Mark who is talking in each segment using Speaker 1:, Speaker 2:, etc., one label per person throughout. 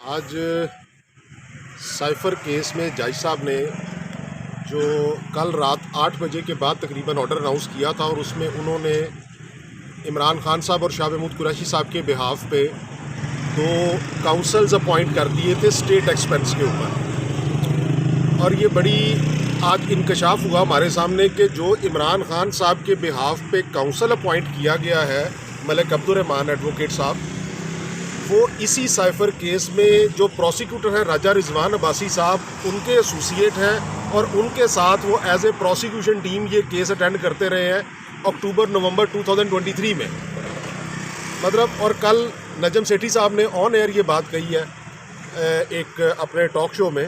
Speaker 1: आज cipher case में जज साहब ने जो कल रात 8 बजे के बाद तकरीबन ऑर्डर अनाउंस किया था और उसमें उन्होंने इमरान खान साहब और शाह महमूद कुरैशी साहब के बिहाफ पे 2 काउंसल्स अपॉइंट कर दिए थे स्टेट एक्सपेंस के ऊपर। और ये बड़ी आज इंकशाफ हुआ हमारे सामने कि जो इमरान खान साहब के बिहाफ पे काउंसल अपॉइंट किया गया है मलिक अब्दुर्रहमान एडवोकेट साहब, वो इसी साइफ़र केस में जो प्रोसिक्यूटर हैं राजा रिजवान अब्बासी साहब, उनके एसोसिएट हैं और उनके साथ वो एज ए प्रोसिक्यूशन टीम ये केस अटेंड करते रहे हैं अक्टूबर-नवंबर 2023 में। मतलब और कल नजम सेठी साहब ने ऑन एयर ये बात कही है एक अपने टॉक शो में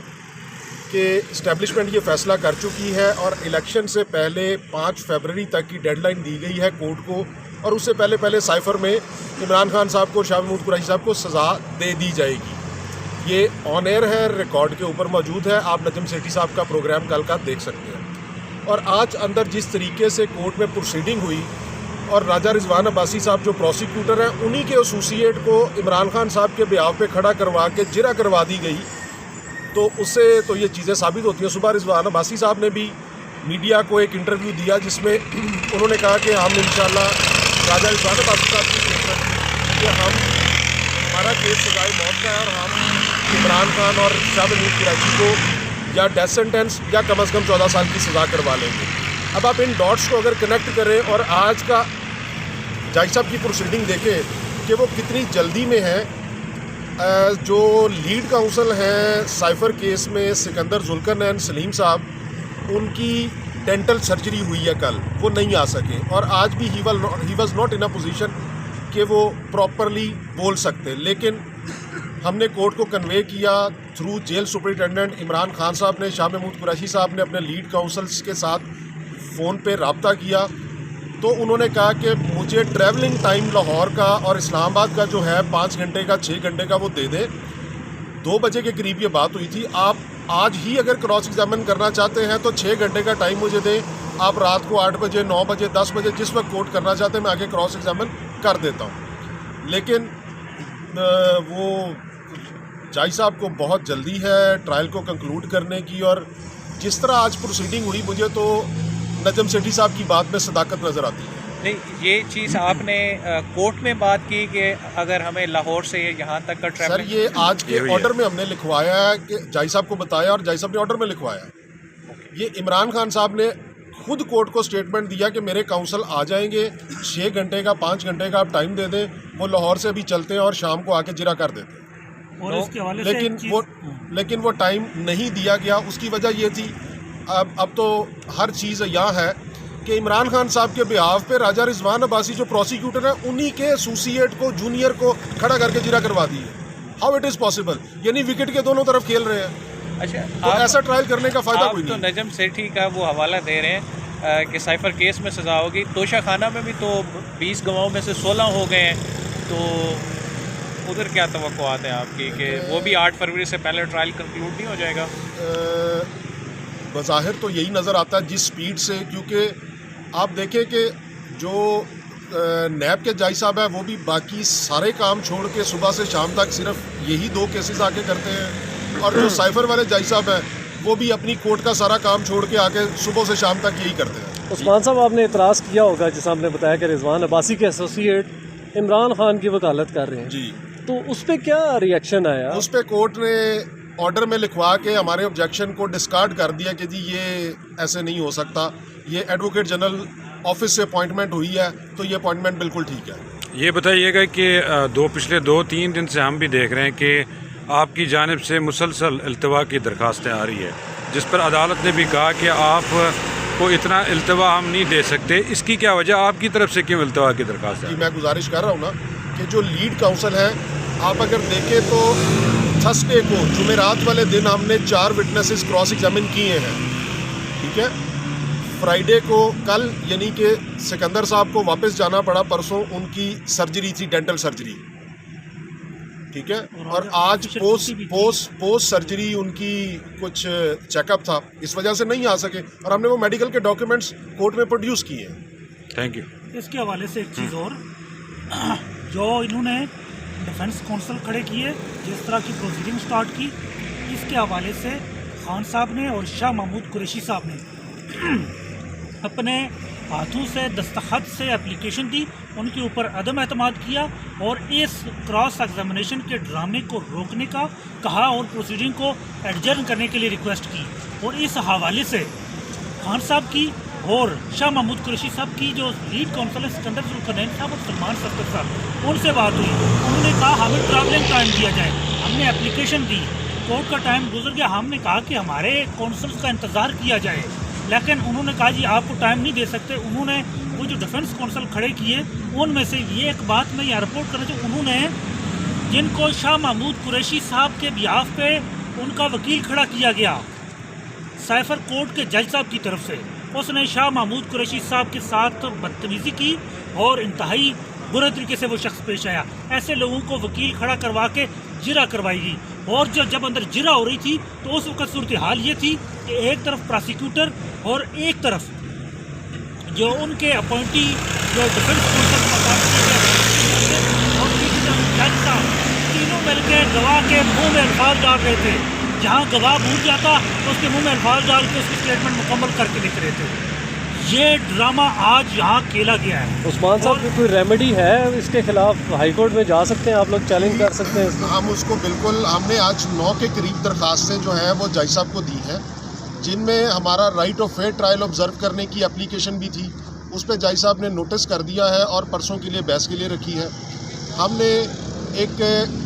Speaker 1: कि इस्टेब्लिशमेंट ये फ़ैसला कर चुकी है और इलेक्शन से पहले 5 फरवरी तक की डेडलाइन दी गई है कोर्ट को, और उससे पहले साइफ़र में इमरान खान साहब को, शाह महमूद कुरैशी साहब को सज़ा दे दी जाएगी। ये ऑन एयर है, रिकॉर्ड के ऊपर मौजूद है, आप नजम सेठी साहब का प्रोग्राम कल का देख सकते हैं। और आज अंदर जिस तरीके से कोर्ट में प्रोसीडिंग हुई और राजा रिजवान अब्बासी साहब जो प्रोसिक्यूटर हैं, उन्हीं के एसोसिएट को इमरान खान साहब के बिहाफ पे खड़ा करवा के जिरा करवा दी गई, तो उससे तो ये चीज़ें साबित होती हैं। सुबह रिजवान अब्बासी साहब ने भी मीडिया को एक इंटरव्यू दिया जिसमें उन्होंने कहा कि हम इंशाल्लाह राजा रिजवान अब्बासी साहब की स्टेटमेंट कि हमारा केस सजाए मौत का है और हम इमरान खान और शाह महमूद कुरैशी को या डेथ सेंटेंस या कम अज़ कम 14 साल की सज़ा करवा लेंगे। अब आप इन डॉट्स को अगर कनेक्ट करें और आज का जज साहब की प्रोसीडिंग देखें कि वो कितनी जल्दी में है। जो लीड काउंसल हैं साइफ़र केस में सिकंदर जुल्करनैन सलीम साहब, उनकी डेंटल सर्जरी हुई है कल, वो नहीं आ सके और आज भी he was not in a position कि वो प्रॉपरली बोल सकते। लेकिन हमने कोर्ट को कन्वे किया through jail superintendent Imran Khan साहब ने, शाह महमूद कुरैशी साहब ने अपने लीड काउंसल्स के साथ फ़ोन पे रब्ता किया, तो उन्होंने कहा कि मुझे ट्रैवलिंग टाइम लाहौर का और इस्लामाबाद का जो है 5 घंटे का 6 घंटे का वो दे दें। 2 बजे के करीब ये बात हुई थी। आप आज ही अगर क्रॉस एग्जामिन करना चाहते हैं तो 6 घंटे का टाइम मुझे दें, आप रात को 8 बजे 9 बजे 10 बजे जिस वक्त कोर्ट करना चाहते हैं मैं आगे क्रॉस एग्जामिन कर देता हूँ। लेकिन वो जज साहब को बहुत जल्दी है ट्रायल को कंक्लूड करने की, और जिस तरह आज प्रोसीडिंग हुई मुझे तो नजम सेठी साहब की बात में सदाकत नज़र आती है।
Speaker 2: नहीं, ये चीज़ आपने कोर्ट में बात की कि अगर हमें लाहौर से यहाँ तक का ट्रैवल,
Speaker 1: सर ये आज के ऑर्डर में हमने लिखवाया है कि जज साहब को बताया और जज साहब ने ऑर्डर में लिखवाया है। ये इमरान खान साहब ने खुद कोर्ट को स्टेटमेंट दिया कि मेरे काउंसल आ जाएंगे, 6 घंटे का 5 घंटे का आप टाइम दे दें, वो लाहौर से भी चलते हैं और शाम को आके जिरा कर देते हैं।
Speaker 3: और इसके हवाले से
Speaker 1: लेकिन वो टाइम नहीं दिया गया। उसकी वजह ये थी, अब तो हर चीज़ यहाँ है कि इमरान खान साहब के बिहाफ पे राजा रिजवान अब्बासी जो प्रोसिक्यूटर हैं, उन्हीं के एसोसिएट को, जूनियर को खड़ा करके जिरा करवा दी है। How it is possible? यानी विकेट के दोनों तरफ खेल रहे हैं।
Speaker 2: अच्छा,
Speaker 1: तो ऐसा ट्रायल करने का फ़ायदा कोई
Speaker 2: तो
Speaker 1: नहीं।
Speaker 2: नजम सेठी का वो हवाला दे रहे हैं कि साइफ़र केस में सज़ा होगी। तोशा खाना में भी तो 20 गवाहों में से 16 हो गए हैं, तो उधर क्या तवक्कुआत है आपकी कि वो भी 8 फरवरी से पहले ट्रायल कंक्लूड नहीं हो जाएगा?
Speaker 1: बज़ाहिर तो यही नज़र आता है जिस स्पीड से, क्योंकि आप देखें कि जो नैब के जज साहब हैं वो भी बाकी सारे काम छोड़ के सुबह से शाम तक सिर्फ यही 2 केसेस आके करते हैं, और जो साइफ़र वाले जज साहब हैं वो भी अपनी कोर्ट का सारा काम छोड़ के आके सुबह से शाम तक यही करते हैं।
Speaker 3: उस्मान साहब, आपने इतराज़ किया होगा जैसा आपने बताया कि रिजवान अब्बासी के एसोसिएट इमरान खान की वकालत कर रहे हैं
Speaker 1: जी,
Speaker 3: तो उस पर क्या रिएक्शन आया?
Speaker 1: उस पर कोर्ट ने ऑर्डर में लिखवा के हमारे ऑब्जेक्शन को डिस्कार्ड कर दिया कि जी ये ऐसे नहीं हो सकता, ये एडवोकेट जनरल ऑफिस से अपॉइंटमेंट हुई है तो ये अपॉइंटमेंट बिल्कुल ठीक है।
Speaker 4: ये बताइएगा कि पिछले 2-3 दिन से हम भी देख रहे हैं कि आपकी जानिब से मुसलसल इल्तवा की दरखास्तें आ रही है, जिस पर अदालत ने भी कहा कि आप को इतना इल्तवा हम नहीं दे सकते। इसकी क्या वजह, आपकी तरफ से क्यों इल्तवा की दरखास्त है?
Speaker 1: जी, मैं गुजारिश कर रहा हूँ ना कि जो लीड काउंसल है, आप अगर देखें तो थर्सडे को, जुमेरात वाले दिन हमने 4 विटनेसेस क्रॉस एग्जामिन किए हैं, ठीक है। फ्राइडे को कल यानी कि सिकंदर साहब को वापस जाना पड़ा, परसों उनकी सर्जरी थी, डेंटल सर्जरी, ठीक है। और आज पोस्ट सर्जरी उनकी कुछ चेकअप था, इस वजह से नहीं आ सके और हमने वो मेडिकल के डॉक्यूमेंट्स कोर्ट में प्रोड्यूस किए हैं।
Speaker 4: Thank you.
Speaker 5: इसके हवाले से एक चीज़ और, जो इन्होंने डिफेंस कौंसल खड़े किए, जिस तरह की प्रोसीडिंग स्टार्ट की, इसके हवाले से खान साहब ने और शाह महमूद कुरैशी साहब ने अपने हाथों से दस्तखत से एप्लीकेशन दी, उनके ऊपर अदम एतमाद किया और इस क्रॉस एग्जामिनेशन के ड्रामे को रोकने का कहा और प्रोसीडिंग को एडजर्न करने के लिए रिक्वेस्ट की। और इस हवाले से खान साहब की और शाह महमूद कुरैशी साहब की जो लीड काउंसिल है सिकंदर जुल्करनैन साहब और सलमान सफदर साहब, उनसे बात हुई। उन्होंने कहा हमें ट्रैवलिंग टाइम दिया जाए। हमने एप्लीकेशन दी, कोर्ट का टाइम गुजर गया, हमने कहा कि हमारे काउंसिल्स का इंतज़ार किया जाए, लेकिन उन्होंने कहा जी आपको टाइम नहीं दे सकते। उन्होंने वो जो डिफेंस काउंसिल खड़े किए उनमें से ये एक बात मैं यहाँ रिपोर्ट करना चाहिए, उन्होंने जिनको शाह महमूद कुरैशी साहब के बिहाफ पे उनका वकील खड़ा किया गया साइफर कोर्ट के जज साहब की तरफ से, उसने शाह महमूद कुरैशी साहब के साथ बदतमीज़ी की और इंतहाई बुरे तरीके से वो शख्स पेश आया। ऐसे लोगों को वकील खड़ा करवा के जिरा करवाई गई। और जब अंदर जिरा हो रही थी तो उस वक्त सूरत हाल ये थी कि एक तरफ प्रोसिक्यूटर और एक तरफ जो उनके अपॉइंटी जो डिफेंस और जज साहब तीनों मिलकर गवाह के मुंह में अल्फाज डाल रहे थे। जहाँ गवाह भूल जाता तो उसके मुंह में अल्फाज डाल के उसकी स्टेटमेंट मुकम्मल करके लिख रहे थे। ये ड्रामा आज यहाँ खेला गया है।
Speaker 3: उस्मान साहब की कोई रेमेडी है इसके खिलाफ? हाई कोर्ट में जा सकते हैं आप लोग, चैलेंज कर सकते हैं इसको?
Speaker 1: हम उसको बिल्कुल, हमने आज 9 के करीब दरख्वास्तें जो हैं वो जज साहब को दी हैं, जिनमें हमारा right of fair trial observe करने की एप्लीकेशन भी थी। उस पर जज साहब ने नोटिस कर दिया है और परसों के लिए बहस के लिए रखी है। हमने एक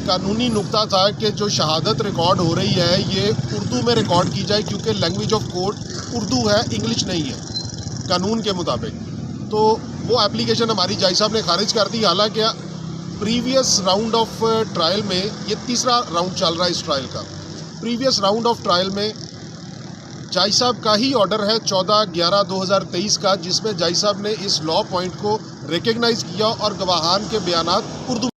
Speaker 1: कानूनी नुक्ता था कि जो शहादत रिकॉर्ड हो रही है ये उर्दू में रिकॉर्ड की जाए, क्योंकि लैंग्वेज ऑफ कोर्ट उर्दू है, इंग्लिश नहीं है कानून के मुताबिक। तो वो एप्लीकेशन हमारी जज साहब ने खारिज कर दी। हालांकि प्रीवियस राउंड ऑफ ट्रायल में, ये तीसरा राउंड चल रहा है इस ट्रायल का, प्रीवियस राउंड ऑफ ट्रायल में जज साहब का ही ऑर्डर है 14/11/2023 का, जिसमें जज साहब ने इस लॉ पॉइंट को रिकग्नाइज़ किया और गवाहान के बयानात उर्दू